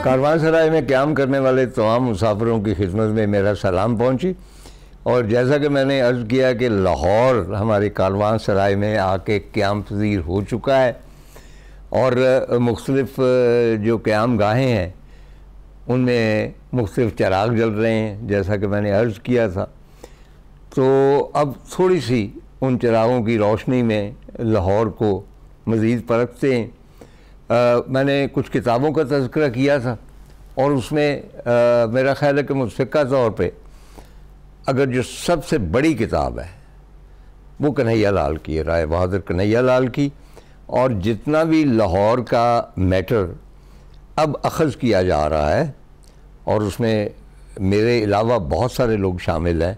कारवानसराय में क़याम करने वाले तमाम मुसाफिरों की खिदमत में मेरा सलाम पहुंची। और जैसा कि मैंने अर्ज़ किया कि लाहौर हमारे कारवानसराय में आके क़याम पज़ीर हो चुका है और मुख्तलिफ़ जो क़याम गाहें हैं उनमें मुख्तलिफ़ चराग जल रहे हैं, जैसा कि मैंने अर्ज़ किया था। तो अब थोड़ी सी उन चरागों की रोशनी में लाहौर को मज़ीद परखते हैं। मैंने कुछ किताबों का तज़किरा किया था और उसमें मेरा ख़्याल है कि मुतफ़िक़ा तौर पे अगर जो सबसे बड़ी किताब है वो कन्हैया लाल की है, राय बहादुर कन्हैया लाल की। और जितना भी लाहौर का मैटर अब अख़ज़ किया जा रहा है और उसमें मेरे अलावा बहुत सारे लोग शामिल हैं,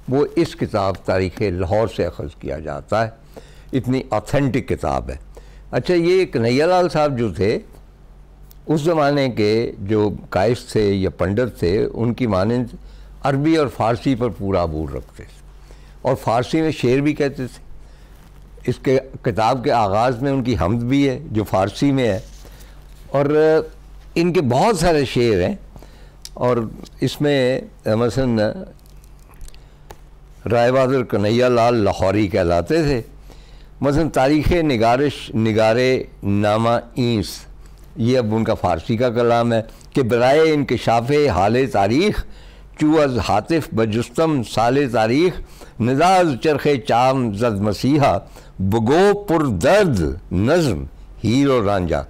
वो इस किताब तारीख़ लाहौर से अख़ज़ किया जाता है। इतनी ऑथेंटिक किताब है। अच्छा, ये कन्हैया लाल साहब जो थे उस ज़माने के जो कायस थे या पंडित थे, उनकी मानंद अरबी और फ़ारसी पर पूरा अबूर रखते थे और फ़ारसी में शेर भी कहते थे। इसके किताब के आगाज़ में उनकी हम्द भी है जो फ़ारसी में है और इनके बहुत सारे शेर हैं। और इसमें मसलन राय बहादुर कन्हैया लाल लाहौरी कहलाते थे। मसलन तारीख़ निगारिश निगारे नामा ईंस, ये अब उनका फ़ारसी का कलाम है कि बराए इंकशाफ़ हाल तारीख़ चूअज़ हातिफ़ बजुस्तम साल तारीख़ निज़ाज़ चरख़े चाम जद मसीहा बगो पुरदर्द नज़्म हीर और रांझा।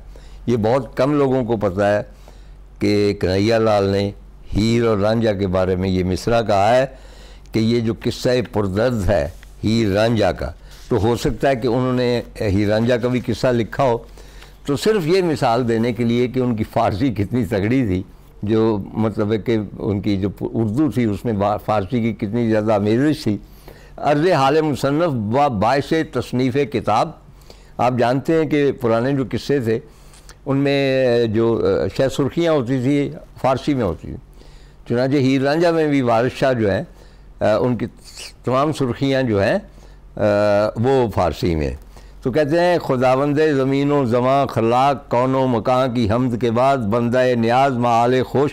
ये बहुत कम लोगों को पता है कि कन्हैया लाल ने हीर और रांझा के बारे में ये मिसरा कहा है कि ये जो किस्सा पुरदर्द है हीर रांझा का, तो हो सकता है कि उन्होंने हीर रांझा का भी किस्सा लिखा हो। तो सिर्फ़ ये मिसाल देने के लिए कि उनकी फ़ारसी कितनी तगड़ी थी, जो मतलब है कि उनकी जो उर्दू थी उसमें फ़ारसी की कितनी ज़्यादा आमेज़श थी। अर्ज़ हाल मुसन्नफ़ व बाइस तसनीफ़ किताब। आप जानते हैं कि पुराने जो किस्से थे उनमें जो शायद सुर्खियाँ होती थी फ़ारसी में होती थी। चुनांचे हीर रांझा में भी वारिस शाह जो हैं उनकी तमाम सुर्खियाँ जो हैं वो फ़ारसी में। तो कहते हैं खुदावंद ज़मीन व ज़मां खलाक कौन व मकान की हम्द के बाद बंदा नियाज माल खुश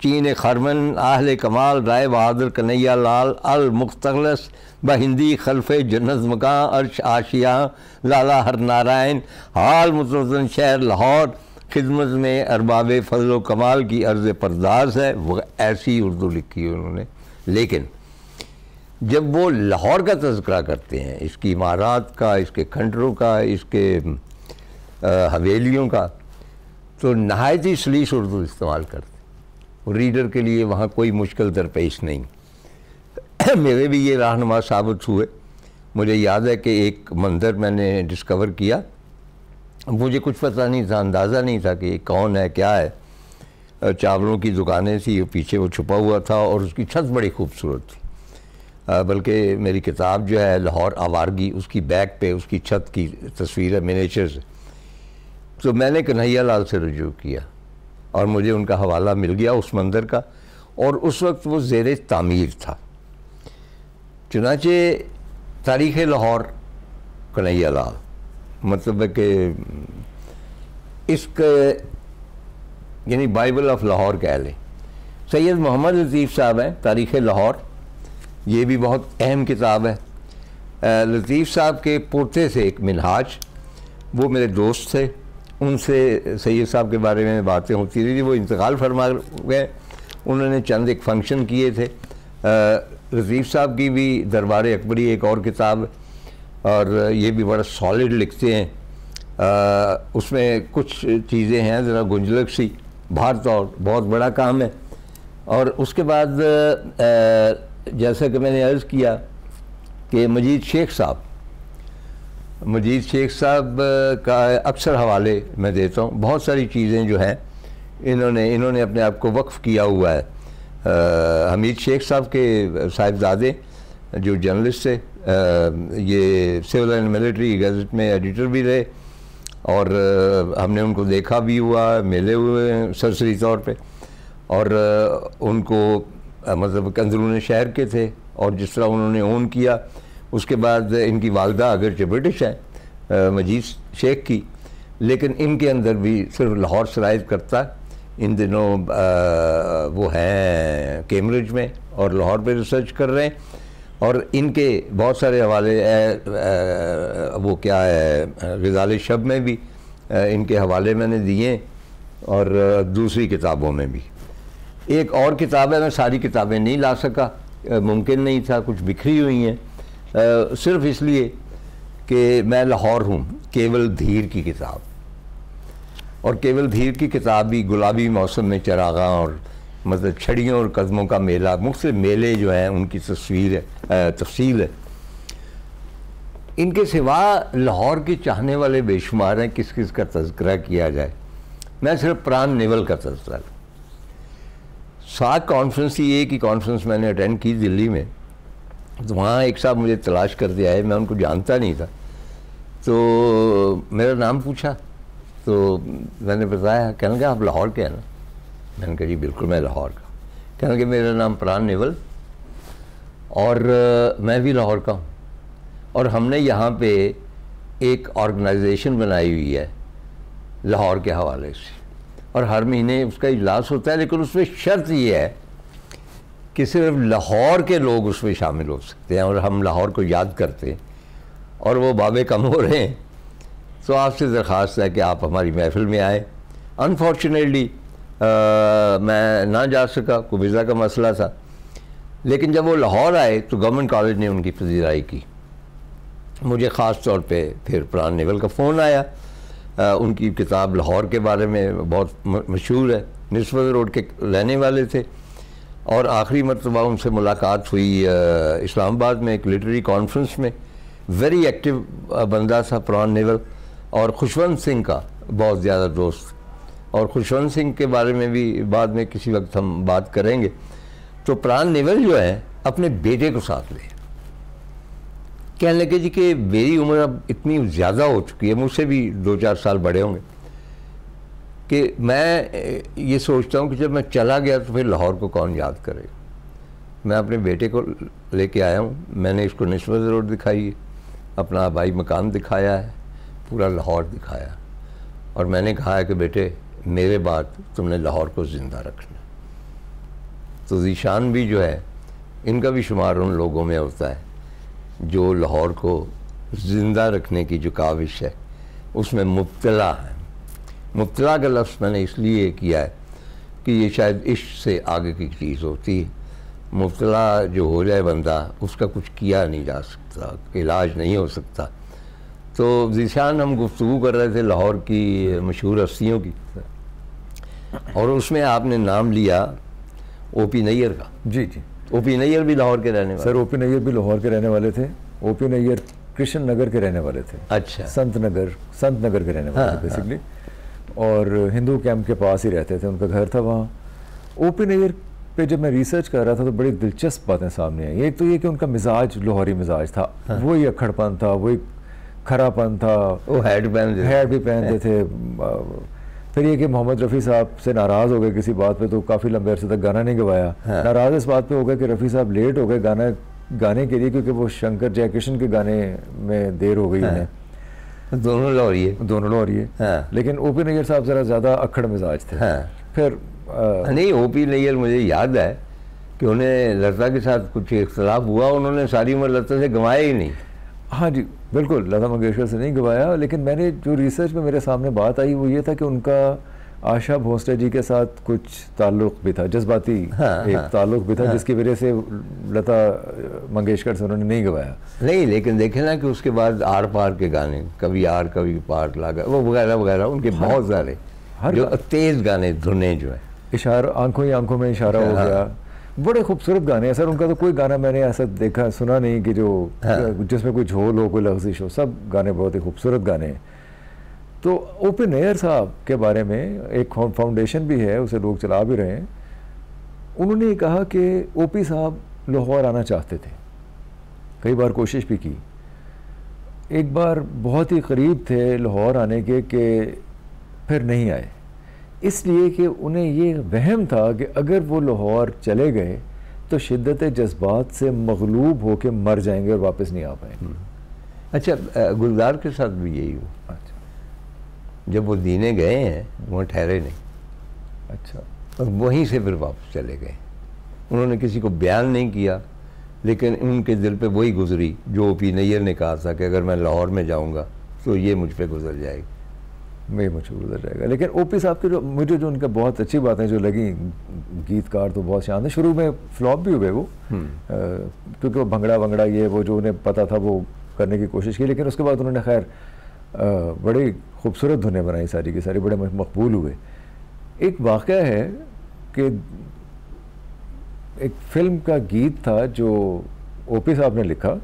चीन खरमन आहल कमाल राय बहादुर कन्हैया लाल अल मुख्तलस ब हिंदी खल्फ़ जन्नत मकान अर्श आशिया लाला हर नारायण हाल मुतवज़न शहर लाहौर खिदमत में अरबाब फजल कमाल की अर्ज़ परदास है। वो ऐसी उर्दू लिखी है उन्होंने। लेकिन जब वो लाहौर का तज़किरा करते हैं, इसकी इमारत का, इसके खंडरों का, इसके हवेलियों का, तो नहायत ही सलीस उर्दू इस्तेमाल करते हैं। रीडर के लिए वहाँ कोई मुश्किल दरपेश नहीं। मेरे भी ये रहनुमा साबित हुए। मुझे याद है कि एक मंदिर मैंने डिस्कवर किया, मुझे कुछ पता नहीं था, अंदाज़ा नहीं था कि कौन है क्या है। चावलों की दुकानें थी, पीछे वो छुपा हुआ था और उसकी छत बड़ी खूबसूरत थी। बल्कि मेरी किताब जो है लाहौर आवारगी, उसकी बैक पे उसकी छत की तस्वीर है मिनिएचर्स। तो मैंने कन्हैया लाल से रुजू किया और मुझे उनका हवाला मिल गया उस मंदिर का, और उस वक्त वो ज़ेर तामीर था। चुनांचे तारीख़ लाहौर कन्हैया लाल, मतलब है कि इसके यानी बाइबल ऑफ लाहौर कह लें। सैयद मोहम्मद लतीफ़ साहब हैं, तारीख़ लाहौर, ये भी बहुत अहम किताब है। लतीफ़ साहब के पोते थे एक मिनहाज, वो मेरे दोस्त थे, उनसे सैयद साहब के बारे में बातें होती रही। वो इंतकाल फरमा गए, उन्होंने चंद एक फ़ंक्शन किए थे। लतीफ़ साहब की भी दरबार अकबरी एक और किताब, और ये भी बड़ा सॉलिड लिखते हैं। उसमें कुछ चीज़ें हैं ज़रा गुंजलक सी, बाहर तो बहुत बड़ा काम है। और उसके बाद जैसा कि मैंने अर्ज़ किया कि मजीद शेख साहब का अक्सर हवाले मैं देता हूँ। बहुत सारी चीज़ें जो हैं इन्होंने अपने आप को वक्फ़ किया हुआ है। हमीद शेख साहब के साहिबजादे जो जर्नलिस्ट थे, ये सिविल एंड मिलिट्री गज़ट में एडिटर भी रहे और हमने उनको देखा भी हुआ, मिले हुए हैं सरसरी तौर पे। और उनको मतलब अंदरून शहर के थे और जिस तरह उन्होंने ओन किया। उसके बाद इनकी वालदा अगरचे ब्रिटिश है मजीद शेख की, लेकिन इनके अंदर भी सिर्फ लाहौर शराइत करता है। इन दिनों वो हैं कैम्ब्रिज में और लाहौर पे रिसर्च कर रहे हैं, और इनके बहुत सारे हवाले वो क्या है ग़िज़ाल शब में भी इनके हवाले मैंने दिए, और दूसरी किताबों में भी। एक और किताब है, मैं सारी किताबें नहीं ला सका, मुमकिन नहीं था, कुछ बिखरी हुई हैं, सिर्फ़ इसलिए कि मैं लाहौर हूँ। केवल धीर की किताब, और केवल धीर की किताब भी गुलाबी मौसम में चरागां और मतलब छड़ियों और कदमों का मेला, मुख्तलिफ मेले जो हैं उनकी तफसील है। इनके सिवा लाहौर के चाहने वाले बेशुमार हैं, किस किस का तज़किरा किया जाए। मैं सिर्फ प्राण नेवल का तज़किरा। सात कॉन्फ्रेंस की एक ही कॉन्फ्रेंस मैंने अटेंड की दिल्ली में, तो वहाँ एक साहब मुझे तलाश कर दिया है, मैं उनको जानता नहीं था, तो मेरा नाम पूछा, तो मैंने बताया, कहने लगा आप लाहौर के हैं ना? मैंने कहा जी बिल्कुल मैं लाहौर का। कहने लगे मेरा नाम प्राण नेवल, और मैं भी लाहौर का हूँ, और हमने यहाँ पे एक ऑर्गेनाइजेशन बनाई हुई है लाहौर के हवाले से, और हर महीने उसका इजलास होता है, लेकिन उसमें शर्त ये है कि सिर्फ लाहौर के लोग उसमें शामिल हो सकते हैं, और हम लाहौर को याद करते हैं, और वो बाबे कम हो रहे हैं। तो आपसे दरख्वास्त है कि आप हमारी महफिल में आए। अनफॉर्चुनेटली मैं ना जा सका, कोई वीज़ा का मसला था, लेकिन जब वो लाहौर आए तो गवर्नमेंट कॉलेज ने उनकी पजीराई की। मुझे ख़ास तौर पे फिर प्राण नेवल का फ़ोन आया, उनकी किताब लाहौर के बारे में बहुत मशहूर है, निस्बत रोड के रहने वाले थे, और आखिरी मरतबा उनसे मुलाकात हुई इस्लामाबाद में एक लिटरेरी कॉन्फ्रेंस में। वेरी एक्टिव बंदा था प्राण नेवल, और खुशवंत सिंह का बहुत ज़्यादा दोस्त, और खुशवंत सिंह के बारे में भी बाद में किसी वक्त हम बात करेंगे। तो प्राण नेवल जो है अपने बेटे को साथ ले, कहने लगे जी कि मेरी उम्र अब इतनी ज़्यादा हो चुकी है, मुझसे भी 2-4 साल बड़े होंगे, कि मैं ये सोचता हूँ कि जब मैं चला गया तो फिर लाहौर को कौन याद करेगा। मैं अपने बेटे को लेके आया हूँ, मैंने इसको निस्बत रोड दिखाई है, अपना आबाई मकान दिखाया है, पूरा लाहौर दिखाया, और मैंने कहा है कि बेटे मेरे बाद तुमने लाहौर को ज़िंदा रखना। तो ज़ीशान भी जो है इनका भी शुमार उन लोगों में होता है जो लाहौर को ज़िंदा रखने की जो काविश है उसमें मुब्तला है। मुब्तला का लफ्ज़ मैंने इसलिए किया है कि ये शायद इश्क से आगे की चीज़ होती है। मुब्तला जो हो जाए बंदा, उसका कुछ किया नहीं जा सकता, इलाज नहीं हो सकता। तो ज़ीशान हम गुफ्तगू कर रहे थे लाहौर की मशहूर हस्तियों की, और उसमें आपने नाम लिया ओपी नैयर का। जी जी, ओपी नैयर भी लाहौर के रहने वाले? सर ओपी नैयर भी लाहौर के रहने वाले थे। ओपी नैयर कृष्ण नगर के रहने वाले थे। अच्छा। संत नगर के रहने वाले थे बेसिकली, और हिंदू कैंप के पास ही रहते थे, उनका घर था वहाँ। ओपी नैयर पे जब मैं रिसर्च कर रहा था तो बड़ी दिलचस्प बातें सामने आई। एक तो ये कि उनका मिजाज लाहौरी मिजाज था, वही अक्खड़पन था, वही खरापन था। वो हेड भी पहनते थे। फिर ये कि मोहम्मद रफ़ी साहब से नाराज़ हो गए किसी बात पे, तो काफ़ी लंबे अरसे तक गाना नहीं गवाया। नाराज़ इस बात पे हो गए कि रफ़ी साहब लेट हो गए गाने के लिए, क्योंकि वो शंकर जयकिशन के गाने में देर हो गई उन्हें। दोनों लाहौरी है। लेकिन ओपी नैयर साहब ज़रा ज़्यादा अक्खड़ मिजाज थे। फिर नहीं, ओपी नैयर मुझे याद है कि उन्हें लता के साथ कुछ इख्तलाफ हुआ, उन्होंने सारी उम्र लता से गंवाया ही नहीं। हाँ जी बिल्कुल, लता मंगेशकर से नहीं गवाया। लेकिन मैंने जो रिसर्च में मेरे सामने बात आई वो ये था कि उनका आशा भोसले जी के साथ कुछ ताल्लुक़ भी था, जज्बाती एक ताल्लुक़ भी था, जिसकी वजह से लता मंगेशकर से उन्होंने नहीं गवाया। नहीं, लेकिन देखे ना कि उसके बाद आर पार के गाने, कभी आर कभी पार लागा, वो वगैरह वगैरह उनके बहुत सारे जो तेज़ गाने, धुनें जो है, इशारा आंखों ही आंखों में इशारा हो गया, बड़े खूबसूरत गाने हैं सर। उनका तो कोई गाना मैंने ऐसा देखा सुना नहीं कि जो जिसमें कोई झोल हो, कोई लफ्ज़िश हो। सब गाने बहुत ही खूबसूरत गाने हैं। तो ओपी नैयर साहब के बारे में एक फाउंडेशन भी है, उसे लोग चला भी रहे हैं। उन्होंने कहा कि ओपी साहब लाहौर आना चाहते थे, कई बार कोशिश भी की, एक बार बहुत ही करीब थे लाहौर आने के, कि फिर नहीं आए, इसलिए कि उन्हें ये वहम था कि अगर वो लाहौर चले गए तो शिद्दत जज्बात से मगलूब होकर मर जाएंगे और वापस नहीं आ पाएंगे। अच्छा, गुलजार के साथ भी यही हुआ। अच्छा, जब वो दीने गए हैं वहाँ ठहरे नहीं। अच्छा। और वहीं से फिर वापस चले गए। उन्होंने किसी को बयान नहीं किया, लेकिन उनके दिल पे वही गुजरी जो ओ.पी. नैयर ने कहा था कि अगर मैं लाहौर में जाऊंगा तो ये मुझ पे गुजर जाएगी, मैं मुझे गुजर जाएगा। लेकिन ओ.पी. साहब के जो मुझे जो उनका बहुत अच्छी बातें जो लगी, गीतकार तो बहुत शानदार, शुरू में फ्लॉप भी हुए वो, क्योंकि वो भंगड़ा वंगड़ा ये वो जो उन्हें पता था वो करने की कोशिश की, लेकिन उसके बाद उन्होंने खैर बड़ी खूबसूरत धुनें बनाई, सारी की सारी बड़े मकबूल हुए। एक वाक़या है कि एक फिल्म का गीत था जो ओ.पी. साहब ने लिखा,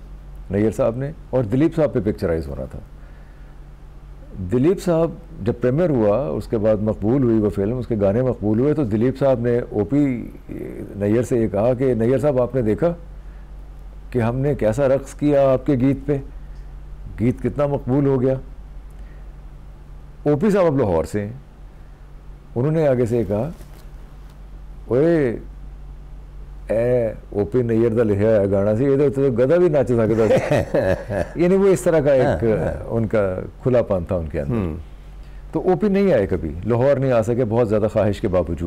नैयर साहब ने, और दिलीप साहब पे पिक्चराइज होना था। दिलीप साहब जब प्रीमियर हुआ, उसके बाद मकबूल हुई वो फिल्म, उसके गाने मकबूल हुए, तो दिलीप साहब ने ओ.पी. नैयर से ये कहा कि नैयर साहब आपने देखा कि हमने कैसा रक्स किया आपके गीत पे, गीत कितना मकबूल हो गया। ओ.पी. साहब अब लाहौर से हैं, उन्होंने आगे से कहा, ओए ए ओ.पी. नैयर दा लिखा है गाना सी, ये तो गधा भी नाच सकता। यानी वो इस तरह का एक उनका खुलापन था उनके अंदर। तो ओ.पी. नहीं आए कभी, लाहौर नहीं आ सके बहुत ज़्यादा ख्वाहिश के बावजूद।